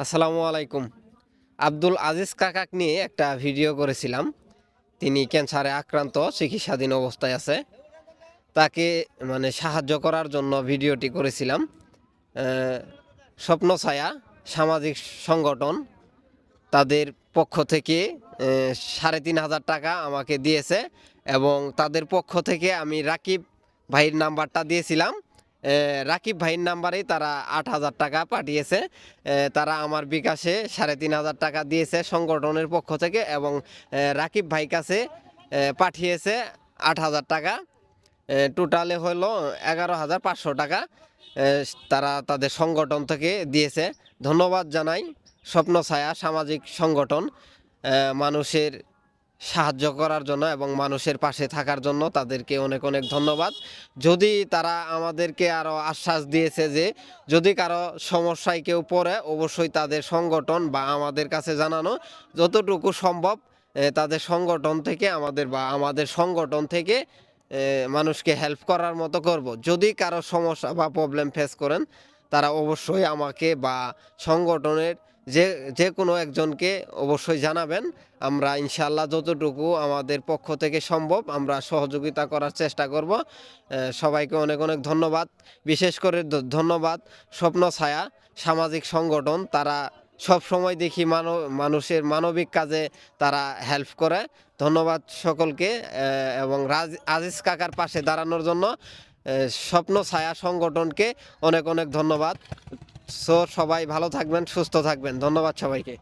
আসসালামু আলাইকুম। আব্দুল আজিজ কাকাক নিয়ে একটা ভিডিও করেছিলাম। তিনি ক্যান্সারে আক্রান্ত, চিকিৎসাধীন অবস্থায় আছে। তাকে সাহায্য করার জন্য ভিডিওটি করেছিলাম। আহ, স্বপ্ন ছায়া সামাজিক সংগঠন তাদের পক্ষ থেকে ৩,৫০০ টাকা আমাকে দিয়েছে এবং তাদের পক্ষ থেকে আমি রাকিব ভাইয়ের নাম্বারটা দিয়েছিলাম। রাকিব ভাইয়ের নাম্বারেই তারা ৮,০০০ টাকা পাঠিয়েছে। তারা আমার বিকাশে ৩,৫০০ টাকা দিয়েছে সংগঠনের পক্ষ থেকে এবং রাকিব ভাই কাছে পাঠিয়েছে ৮,০০০ টাকা। টোটালে হলো ১১,৫০০ টাকা তারা তাদের সংগঠন থেকে দিয়েছে। ধন্যবাদ জানাই স্বপ্ন ছায়া সামাজিক সংগঠন মানুষের সাহায্য করার জন্য এবং মানুষের পাশে থাকার জন্য তাদেরকে অনেক অনেক ধন্যবাদ। যদি তারা আমাদেরকে আরও আশ্বাস দিয়েছে যে যদি কারো সমস্যায় কেউ পড়ে অবশ্যই তাদের সংগঠন বা আমাদের কাছে জানানো, যতটুকু সম্ভব তাদের সংগঠন থেকে আমাদের সংগঠন থেকে মানুষকে হেল্প করার মতো করব। যদি কারো সমস্যা বা প্রবলেম ফেস করেন তারা অবশ্যই আমাকে বা সংগঠনের যে যে কোনো একজনকে অবশ্যই জানাবেন। আমরা ইনশাল্লাহ যতটুকু আমাদের পক্ষ থেকে সম্ভব আমরা সহযোগিতা করার চেষ্টা করব। সবাইকে অনেক অনেক ধন্যবাদ। বিশেষ করে ধন্যবাদ স্বপ্ন ছায়া সামাজিক সংগঠন। তারা সব সময় দেখি মানুষের মানবিক কাজে তারা হেল্প করে। ধন্যবাদ সকলকে এবং আজিজ কাকার পাশে দাঁড়ানোর জন্য স্বপ্ন ছায়া সংগঠনকে অনেক অনেক ধন্যবাদ। সবাই ভালো থাকবেন, সুস্থ থাকবেন। ধন্যবাদ সবাইকে।